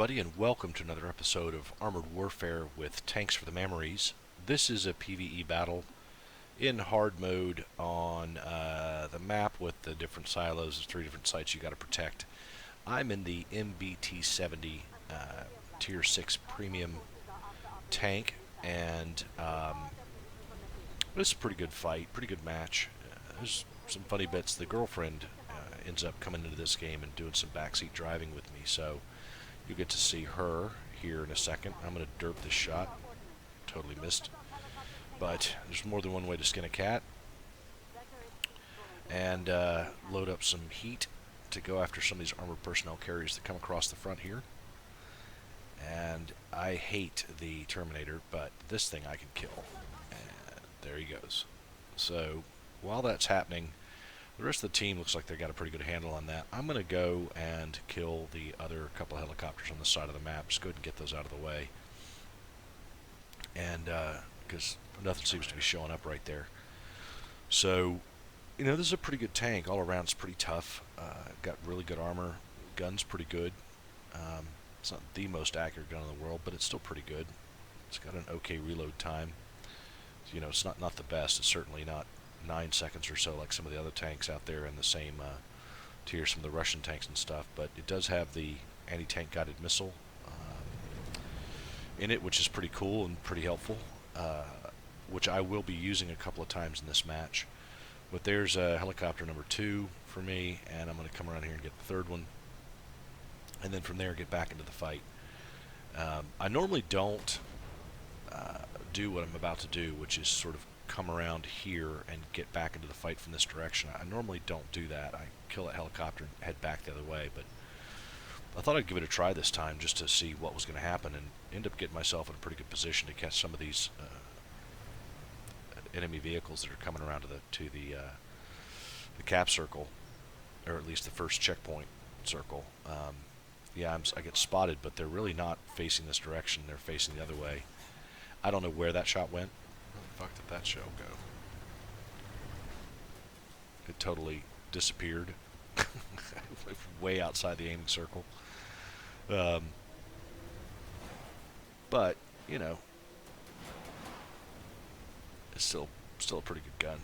everybody, and welcome to another episode of Armored Warfare with Tanks for the Mammeries. This is a PvE battle in hard mode on the map with the different silos. There's 3 different sites you got to protect. I'm in the MBT 70 Tier 6 Premium tank, and this is a pretty good fight, pretty good match. There's some funny bits. The girlfriend ends up coming into this game and doing some backseat driving with me, so you'll get to see her here in a second. I'm going to derp this shot. Totally missed. But there's more than one way to skin a cat. And load up some heat to go after some of these armored personnel carriers that come across the front here. And I hate the Terminator, but this thing I can kill. And there he goes. So while that's happening, the rest of the team looks like they got a pretty good handle on that. I'm going to go and kill the other couple of helicopters on the side of the map. Just go ahead and get those out of the way. And because nothing seems to be showing up right there. So, you know, this is a pretty good tank. All around it's pretty tough. Got really good armor. Gun's pretty good. It's not the most accurate gun in the world, but it's still pretty good. It's got an okay reload time. You know, it's not the best. It's certainly not 9 seconds or so like some of the other tanks out there in the same tier, some of the Russian tanks and stuff, but it does have the anti-tank guided missile in it, which is pretty cool and pretty helpful, which I will be using a couple of times in this match. But there's helicopter number 2 for me, and I'm going to come around here and get the 3rd one, and then from there get back into the fight. I normally don't do what I'm about to do, which is sort of come around here and get back into the fight from this direction. I normally don't do that. I kill that helicopter and head back the other way, but I thought I'd give it a try this time just to see what was going to happen, and end up getting myself in a pretty good position to catch some of these enemy vehicles that are coming around to the cap circle, or at least the first checkpoint circle. Yeah, I get spotted, but they're really not facing this direction. They're facing the other way. I don't know where that shot went. Where the fuck did that shell go? It totally disappeared. Way outside the aiming circle. But, you know, it's still a pretty good gun.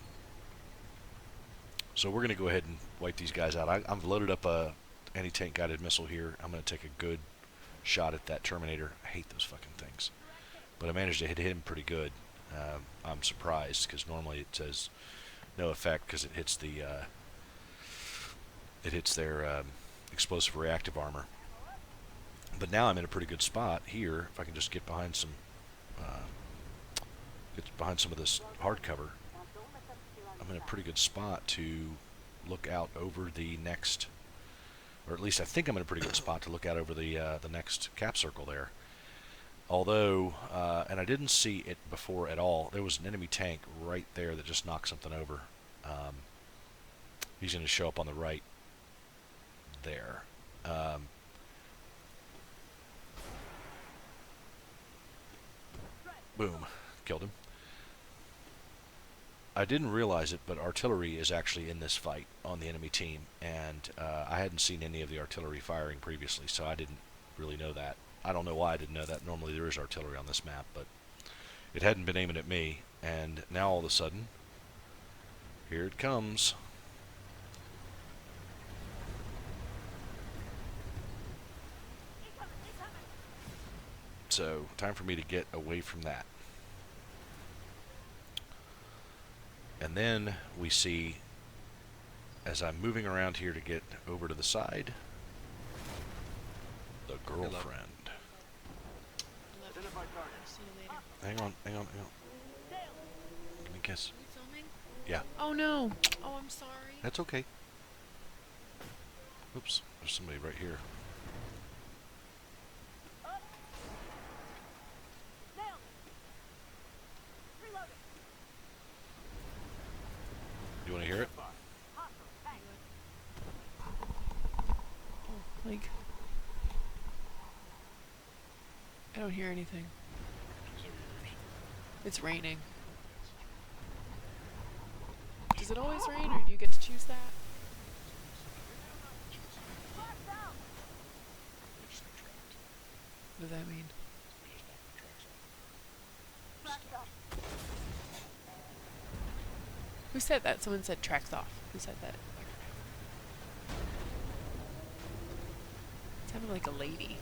So we're going to go ahead and wipe these guys out. I've loaded up a anti-tank guided missile here. I'm going to take a good shot at that Terminator. I hate those fucking things. But I managed to hit him pretty good. I'm surprised, because normally it says no effect because it hits their explosive reactive armor. But now I'm in a pretty good spot here. If I can just get behind some of this hard cover, I'm in a pretty good spot to look out over the next, or at least I think I'm in a pretty good spot to look out over the next cap circle there. Although, and I didn't see it before at all, there was an enemy tank right there that just knocked something over. He's going to show up on the right there. Boom. Killed him. I didn't realize it, but artillery is actually in this fight on the enemy team, and I hadn't seen any of the artillery firing previously, so I didn't really know that. I don't know why I didn't know that. Normally there is artillery on this map, but it hadn't been aiming at me, and now all of a sudden, here it comes. So, time for me to get away from that. And then we see, as I'm moving around here to get over to the side, the girlfriend. See you later. Hang on. Give me a kiss. Are we filming? Yeah. Oh no. Oh, I'm sorry. That's okay. Oops, there's somebody right here. You want to hear it? Oh, like, I don't hear anything. It's raining. Does it always rain, or do you get to choose that? What does that mean? Who said that? Someone said tracks off. Who said that? It sounded like a lady.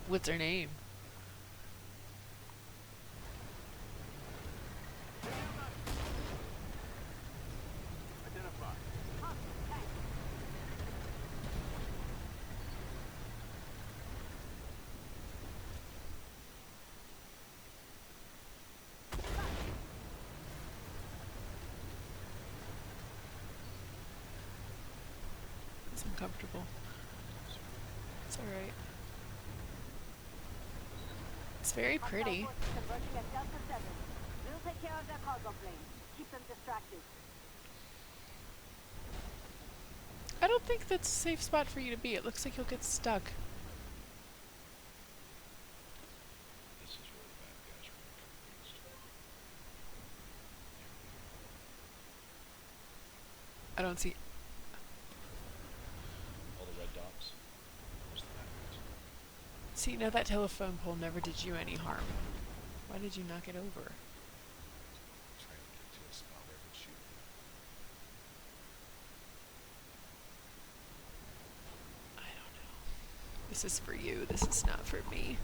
What's her name? It's uncomfortable. It's alright. It's very pretty. We'll take care of their cargo plane. Keep them distracted. I don't think that's a safe spot for you to be. It looks like you'll get stuck. This is where the bad guys are going to come against. I don't see. All the red dots. Those are the bad guys. See, now that telephone pole never did you any harm. Why did you knock it over? Trying to get to a spot where I can shoot. I don't know. This is for you. This is not for me.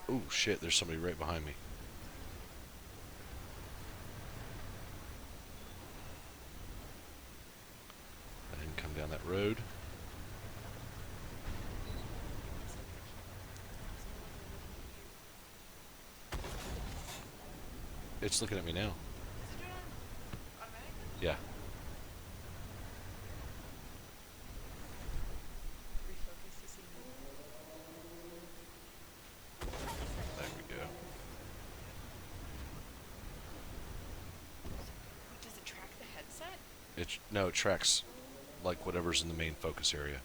Oh shit, there's somebody right behind me. I didn't come down that road. It's looking at me now. Yeah. There we go. Does it track the headset? No, it tracks like whatever's in the main focus area.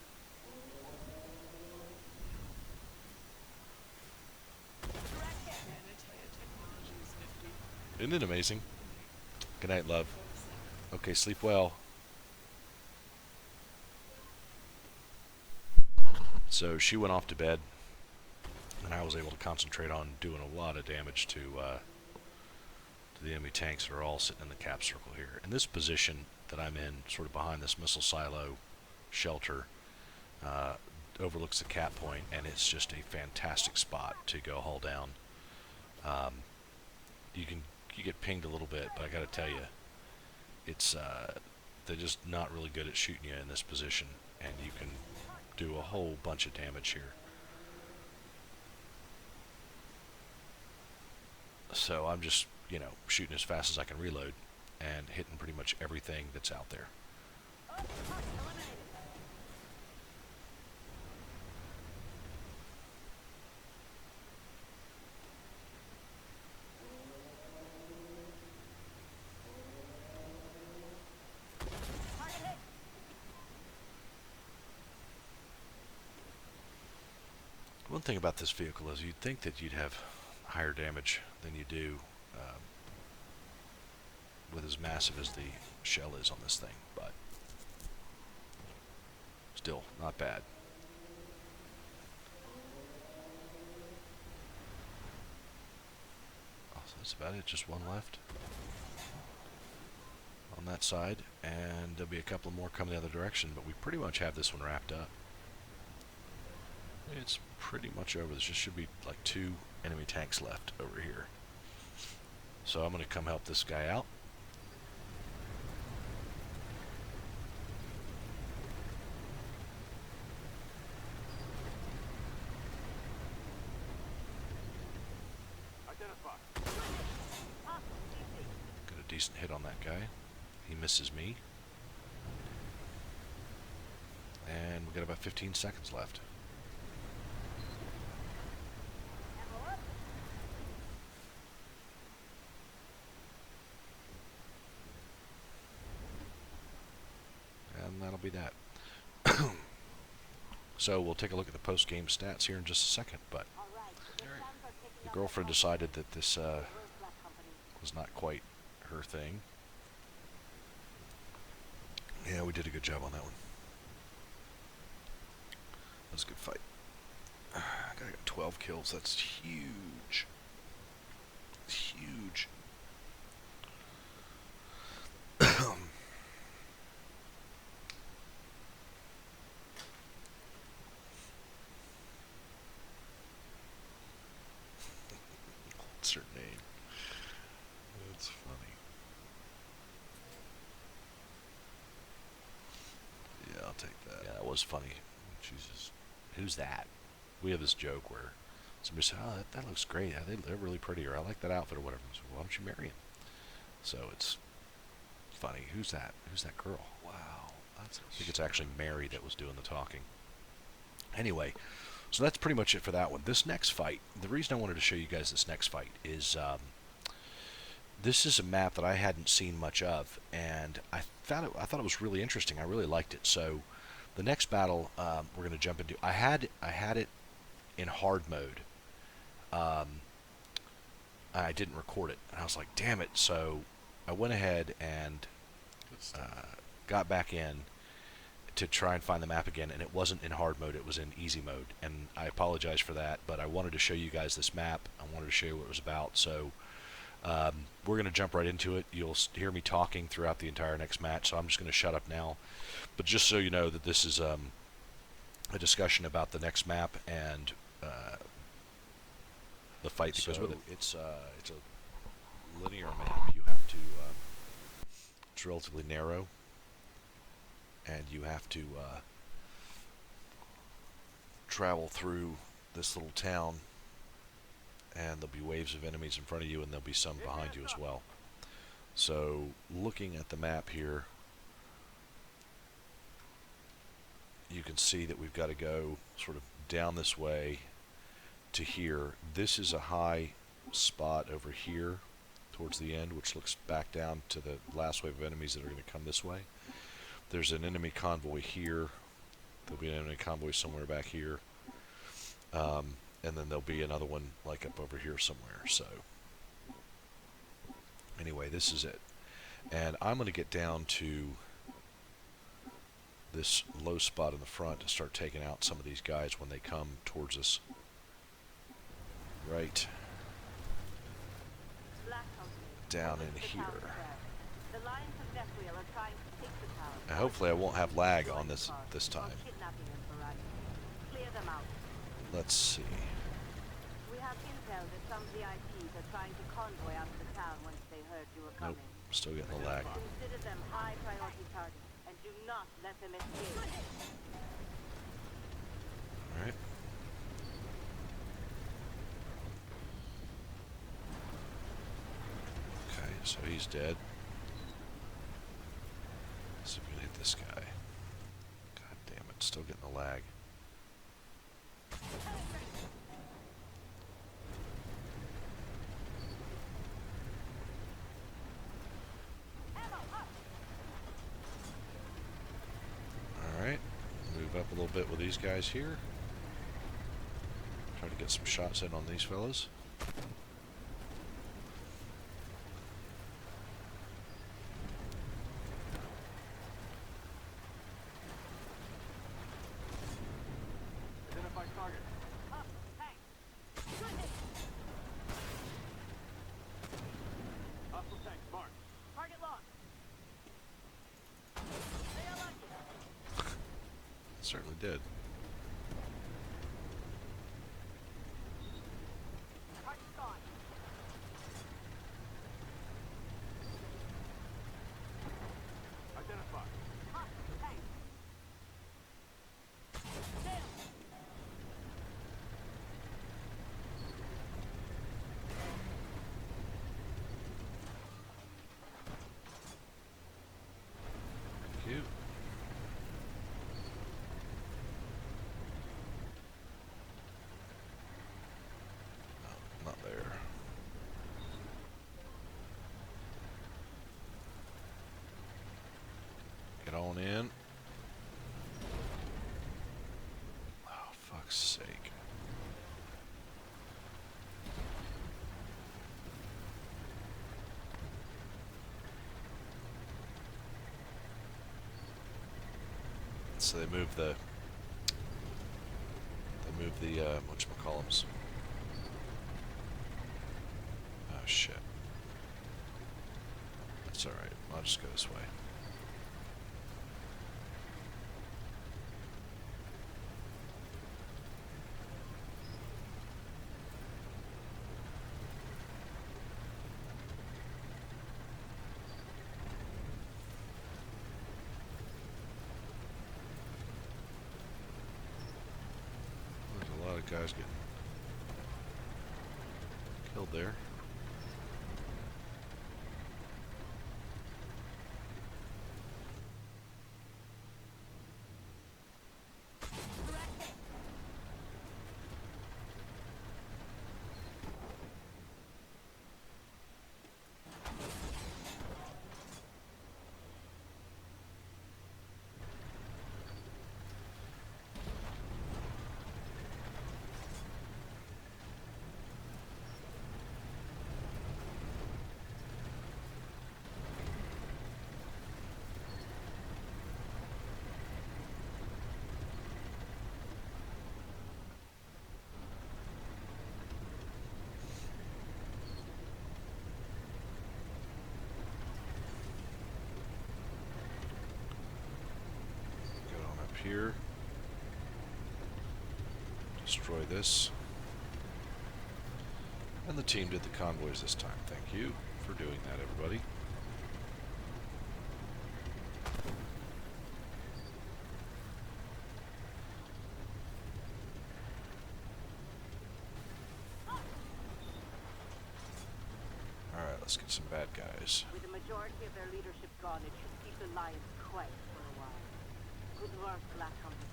Isn't it amazing? Good night, love. Okay, sleep well. So she went off to bed, and I was able to concentrate on doing a lot of damage to the enemy tanks that are all sitting in the cap circle here. And this position that I'm in, sort of behind this missile silo shelter, overlooks the cap point, and it's just a fantastic spot to go haul down. You get pinged a little bit, but I got to tell you, it's they're just not really good at shooting you in this position, and you can do a whole bunch of damage here. So I'm just, shooting as fast as I can reload and hitting pretty much everything that's out there. One thing about this vehicle is you'd think that you'd have higher damage than you do with as massive as the shell is on this thing, but still not bad. Oh, so that's about it, just one left on that side, and there'll be a couple more coming the other direction, but we pretty much have this one wrapped up. It's pretty much over. There just should be like 2 enemy tanks left over here. So I'm going to come help this guy out. Got a decent hit on that guy. He misses me. And we've got about 15 seconds left. And that'll be that. So we'll take a look at the post-game stats here in just a second, but the girlfriend decided that this was not quite her corner thing. Yeah, we did a good job on that one. That was a good fight. I got 12 kills. That's huge. It's huge. What's her name? That's funny. Yeah, I'll take that. Yeah, that was funny. Jesus. Who's that? We have this joke where somebody said, oh, that looks great. They're really pretty, or I like that outfit, or whatever. So, why don't you marry him? So it's funny. Who's that? Who's that girl? Wow. I think it's actually Mary that was doing the talking. Anyway, so that's pretty much it for that one. This next fight, the reason I wanted to show you guys this next fight is this is a map that I hadn't seen much of, and I thought it was really interesting. I really liked it. So the next battle we're going to jump into, I had it in hard mode. I didn't record it, and I was like, damn it. So I went ahead and got back in to try and find the map again, and it wasn't in hard mode, it was in easy mode, and I apologize for that, but I wanted to show you guys this map. I wanted to show you what it was about. So we're going to jump right into it. You'll hear me talking throughout the entire next match, so I'm just going to shut up now. But just so you know that this is a discussion about the next map and the fight that goes with it. It's a linear map. You have to it's relatively narrow, and you have to travel through this little town, and there'll be waves of enemies in front of you, and there'll be some behind you as well. So looking at the map here, you can see that we've got to go sort of down this way to here. This is a high spot over here towards the end, which looks back down to the last wave of enemies that are going to come this way. There's an enemy convoy here. There'll be an enemy convoy somewhere back here. And then there'll be another one like up over here somewhere. So anyway, this is it. And I'm going to get down to this low spot in the front to start taking out some of these guys when they come towards us. Right down in here. And hopefully I won't have lag on this time. Let's see. We have intel that some VIPs are trying to convoy out of the town once they heard you were coming. Nope, still getting the lag. Consider them high priority targets and do not let them escape. Alright. Okay, so he's dead. Let's see if we can hit this guy. God damn it, still getting the lag. Alright, move up a little bit with these guys here. Try to get some shots in on these fellas. Identify target. Up, tank. Good hit. Hostile tank, marked. Target locked. They are lucky. Certainly did. Target gone. Identify. Up, tank. Down. Thank you. No, not there. Get on in. Oh, fuck's sake. So they moved the whatchamacallums. Oh shit. That's alright. I'll just go this way. There's a lot of guys getting killed there. Here, destroy this, and the team did the convoys this time. Thank you for doing that, everybody. Alright, let's get some bad guys. With the majority of their leadership gone, it should keep the Lions quiet for a while. Good work, Black Company.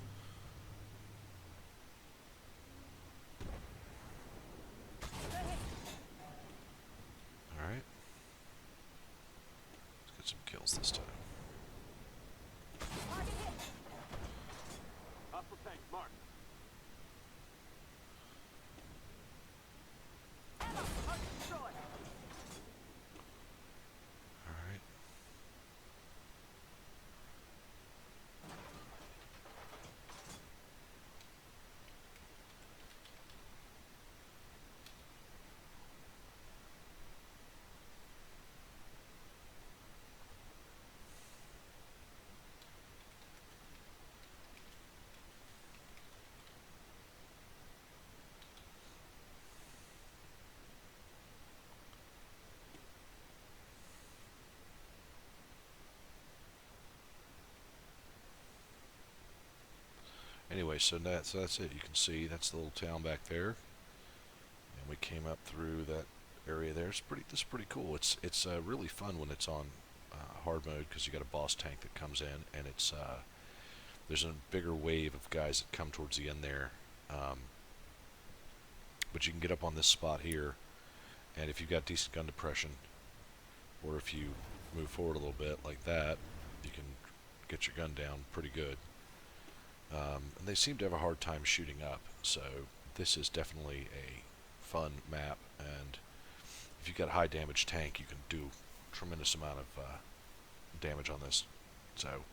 Alright. Let's get some kills this time. Hostile tank marked. Alright. Anyway, so that's it. You can see that's the little town back there, and we came up through that area there. This is pretty cool. It's really fun when it's on hard mode because you got a boss tank that comes in, and it's there's a bigger wave of guys that come towards the end there. But you can get up on this spot here, and if you've got decent gun depression, or if you move forward a little bit like that, you can get your gun down pretty good. And they seem to have a hard time shooting up, so this is definitely a fun map, and if you've got a high damage tank, you can do a tremendous amount of damage on this. So,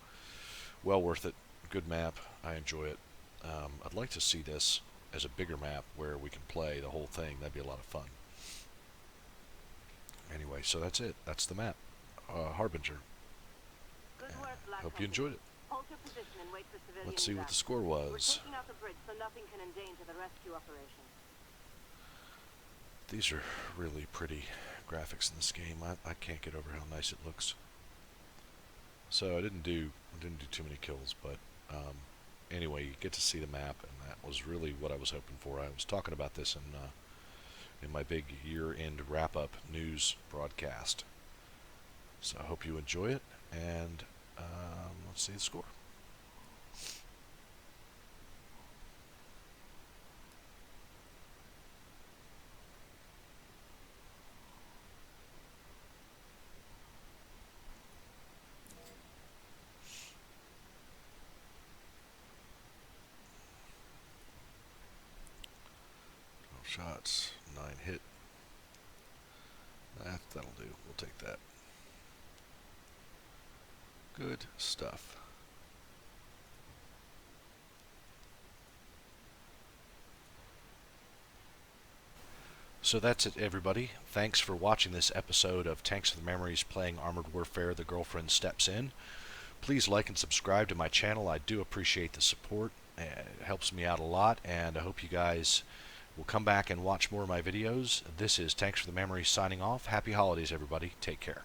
well worth it. Good map. I enjoy it. I'd like to see this as a bigger map where we can play the whole thing. That'd be a lot of fun. Anyway, so that's it. That's the map. Harbinger. Good work, Black Hope Company. you enjoyed it. Hold your position and wait for civilian Let's see what evac. the score We're was. taking out the bridge so nothing can endanger the rescue operation. These are really pretty graphics in this game. I can't get over how nice it looks. So I didn't do too many kills, but anyway, you get to see the map, and that was really what I was hoping for. I was talking about this in my big year-end wrap-up news broadcast. So I hope you enjoy it, and let's see the score. Shots, 9 hit. That'll do. We'll take that. Good stuff. So that's it, everybody. Thanks for watching this episode of Tanks for the Memories playing Armored Warfare The Girlfriend Steps In. Please like and subscribe to my channel. I do appreciate the support. It helps me out a lot, and I hope you guys will come back and watch more of my videos. This is Tanks for the Memories signing off. Happy holidays, everybody. Take care.